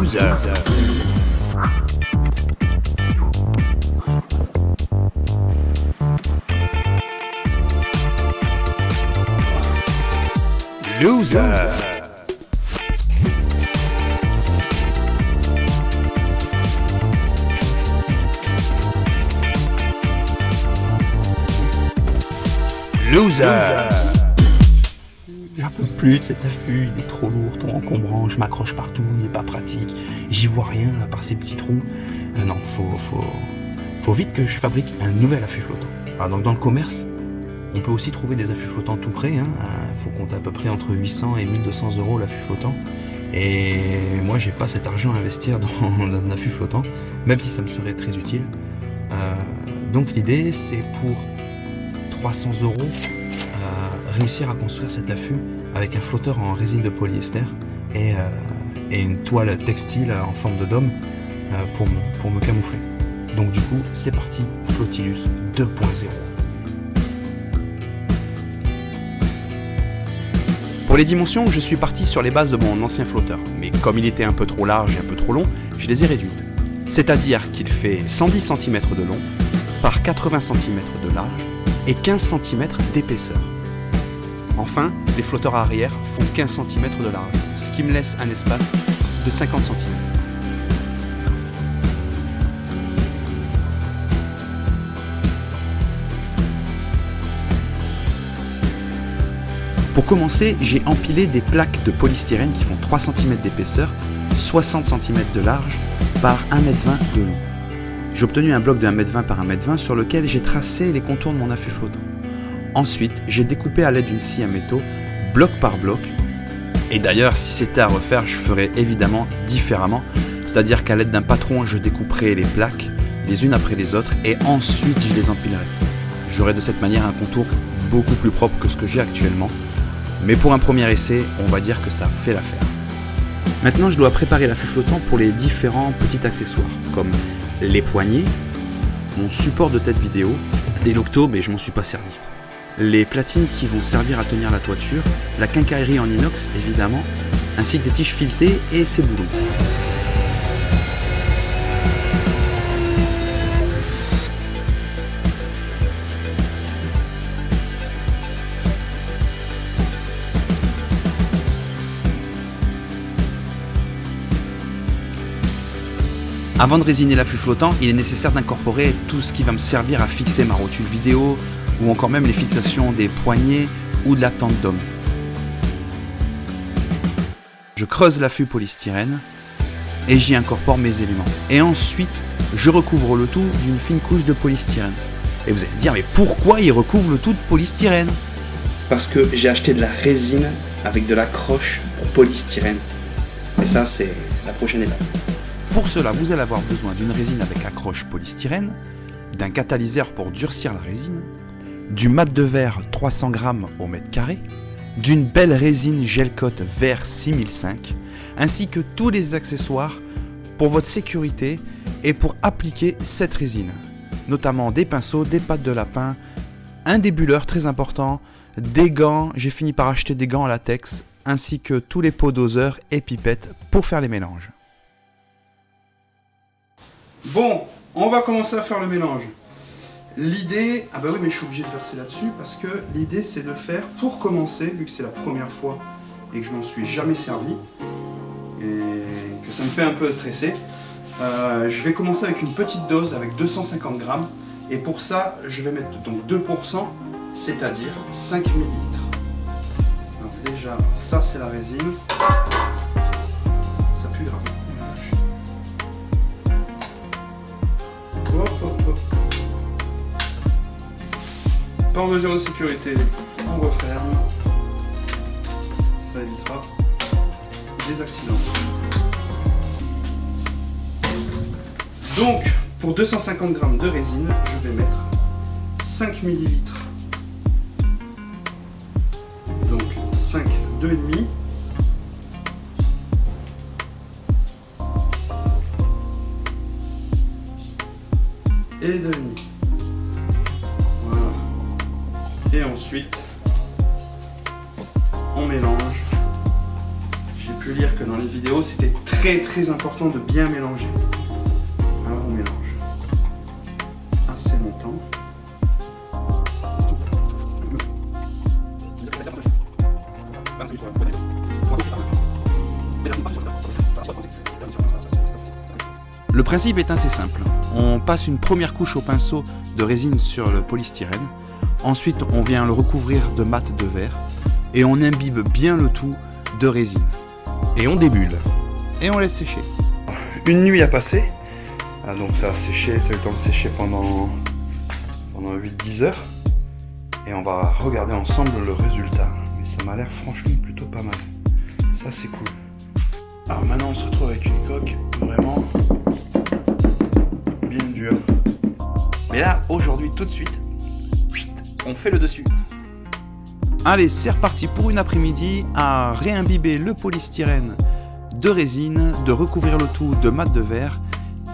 Loser. Loser. Loser. J'en peux plus de cet affût, il est trop lourd, trop encombrant, je m'accroche partout, il n'est pas pratique, j'y vois rien à part ces petits trous. Non, faut vite que je fabrique un nouvel affût flottant. Alors donc dans le commerce, on peut aussi trouver des affûts flottants tout près, faut compter à peu près entre 800 et 1200 € l'affût flottant. Et moi j'ai pas cet argent à investir dans un affût flottant, même si ça me serait très utile. Donc l'idée c'est pour 300 € réussir à construire cet affût avec un flotteur en résine de polyester et une toile textile en forme de dôme pour me camoufler. Donc du coup c'est parti, Flottilus 2.0. Pour les dimensions, je suis parti sur les bases de mon ancien flotteur, mais comme il était un peu trop large et un peu trop long, je les ai réduites. C'est-à-dire qu'il fait 110 cm de long par 80 cm de large et 15 cm d'épaisseur. Enfin, les flotteurs arrière font 15 cm de large, ce qui me laisse un espace de 50 cm. Pour commencer, j'ai empilé des plaques de polystyrène qui font 3 cm d'épaisseur, 60 cm de large par 1,20 m de long. J'ai obtenu un bloc de 1,20 m par 1,20 m sur lequel j'ai tracé les contours de mon affût flottant. Ensuite, j'ai découpé à l'aide d'une scie à métaux, bloc par bloc. Et d'ailleurs, si c'était à refaire, je ferais évidemment différemment. C'est-à-dire qu'à l'aide d'un patron, je découperais les plaques les unes après les autres et ensuite je les empilerais. J'aurais de cette manière un contour beaucoup plus propre que ce que j'ai actuellement. Mais pour un premier essai, on va dire que ça fait l'affaire. Maintenant, je dois préparer l'affût flottant pour les différents petits accessoires, comme les poignées, mon support de tête vidéo, des loctos, mais je m'en suis pas servi. Les platines qui vont servir à tenir la toiture, la quincaillerie en inox évidemment, ainsi que des tiges filetées et ses boulons. Avant de résiner l'affût flottant, il est nécessaire d'incorporer tout ce qui va me servir à fixer ma rotule vidéo, ou encore même les fixations des poignées ou de la tente d'homme. Je creuse l'affût polystyrène et j'y incorpore mes éléments. Et ensuite, je recouvre le tout d'une fine couche de polystyrène. Et vous allez me dire, mais pourquoi il recouvre le tout de polystyrène? Parce que j'ai acheté de la résine avec de l'accroche pour polystyrène. Et ça, c'est la prochaine étape. Pour cela, vous allez avoir besoin d'une résine avec accroche polystyrène, d'un catalyseur pour durcir la résine, du mat de verre 300 g au mètre carré, d'une belle résine gel coat vert 6005, ainsi que tous les accessoires pour votre sécurité et pour appliquer cette résine, notamment des pinceaux, des pattes de lapin, un débuleur très important, des gants, j'ai fini par acheter des gants en latex, ainsi que tous les pots doseurs et pipettes pour faire les mélanges. Bon, on va commencer à faire le mélange. L'idée, ah bah oui mais je suis obligé de verser là-dessus parce que l'idée c'est de faire, pour commencer, vu que c'est la première fois et que je m'en suis jamais servi et que ça me fait un peu stresser, je vais commencer avec une petite dose avec 250 g et pour ça je vais mettre donc 2%, c'est-à-dire 5 ml. Donc déjà ça c'est la résine, ça pue grave. Hop, hop, hop. Par mesure de sécurité, on referme. Ça évitera des accidents. Donc, pour 250 g de résine, je vais mettre 5 ml. Donc, 5, 2,5. Et 2,5. Voilà. Et ensuite, on mélange. J'ai pu lire que dans les vidéos, c'était très important de bien mélanger. Alors on mélange assez longtemps. Le principe est assez simple. On passe une première couche au pinceau de résine sur le polystyrène. Ensuite, on vient le recouvrir de mat de verre. Et on imbibe bien le tout de résine. Et on débule. Et on laisse sécher. Une nuit a passé. Donc ça a séché, ça a eu le temps de sécher pendant 8-10 heures. Et on va regarder ensemble le résultat. Mais ça m'a l'air franchement plutôt pas mal. Ça c'est cool. Alors maintenant on se retrouve avec une coque vraiment bien dure. Mais là, aujourd'hui, tout de suite, on fait le dessus. Allez, c'est reparti pour une après-midi à réimbiber le polystyrène de résine, de recouvrir le tout de mat de verre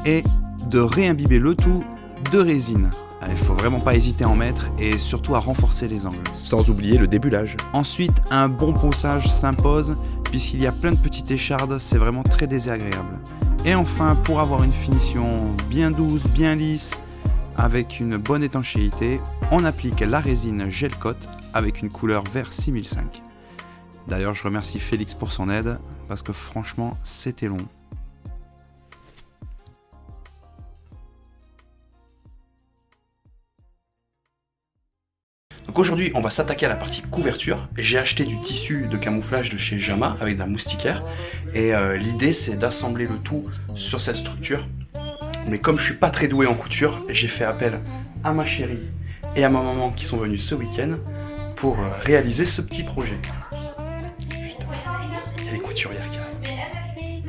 et de réimbiber le tout de résine. Il faut vraiment pas hésiter à en mettre et surtout à renforcer les angles. Sans oublier le débulage. Ensuite, un bon ponçage s'impose puisqu'il y a plein de petites échardes, c'est vraiment très désagréable. Et enfin, pour avoir une finition bien douce, bien lisse, avec une bonne étanchéité, on applique la résine gel coat avec une couleur vert 6005. D'ailleurs, je remercie Félix pour son aide parce que franchement, c'était long. Donc aujourd'hui, on va s'attaquer à la partie couverture. J'ai acheté du tissu de camouflage de chez Jama avec de la moustiquaire. Et l'idée, c'est d'assembler le tout sur cette structure. Mais comme je suis pas très doué en couture, j'ai fait appel à ma chérie et à ma maman qui sont venus ce week-end pour réaliser ce petit projet. Juste, il y a les couturières qui arrivent.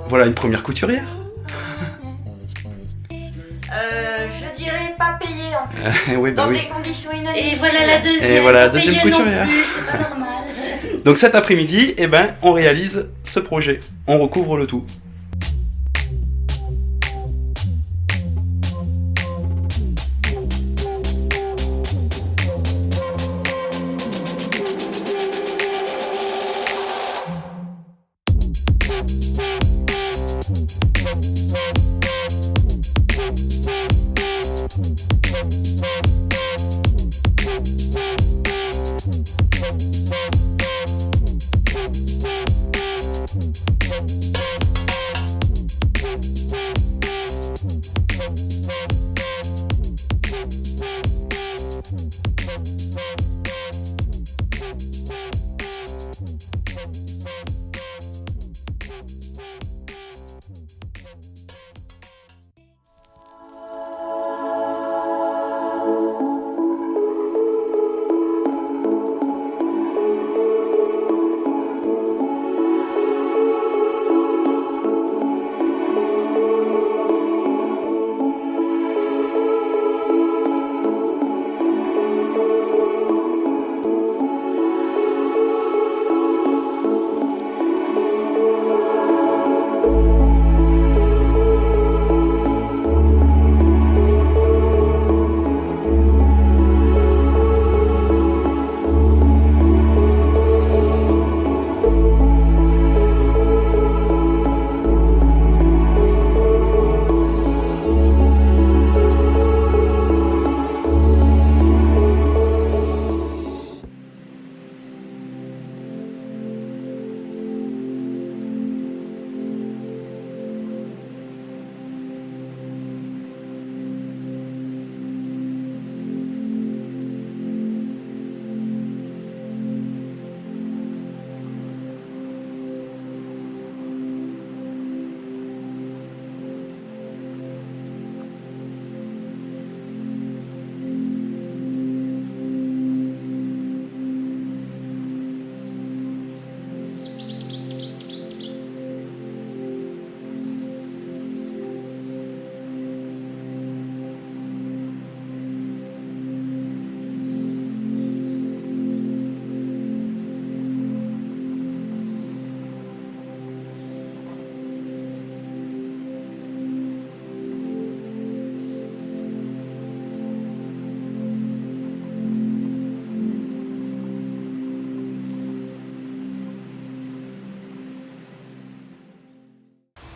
Voilà une première couturière. Je dirais pas payé en plus. Oui, bah Dans oui. des conditions inadmissibles. Et voilà la deuxième. Et voilà la Faut deuxième payer non couturière. plus, c'est pas normal. Donc cet après-midi, eh ben, on réalise ce projet. On recouvre le tout.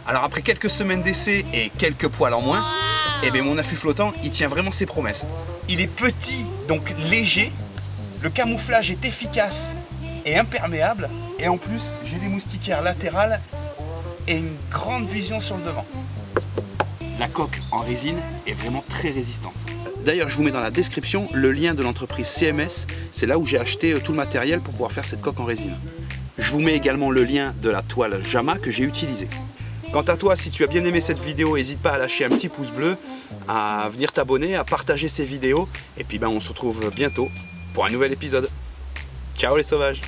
Alors après quelques semaines d'essai et quelques poils en moins, eh bien mon affût flottant, il tient vraiment ses promesses. Il est petit, donc léger, le camouflage est efficace et imperméable, et en plus j'ai des moustiquaires latérales et une grande vision sur le devant. La coque en résine est vraiment très résistante. D'ailleurs, je vous mets dans la description le lien de l'entreprise CMS, c'est là où j'ai acheté tout le matériel pour pouvoir faire cette coque en résine. Je vous mets également le lien de la toile Jama que j'ai utilisée. Quant à toi, si tu as bien aimé cette vidéo, n'hésite pas à lâcher un petit pouce bleu, à venir t'abonner, à partager ces vidéos, et puis on se retrouve bientôt pour un nouvel épisode. Ciao les sauvages!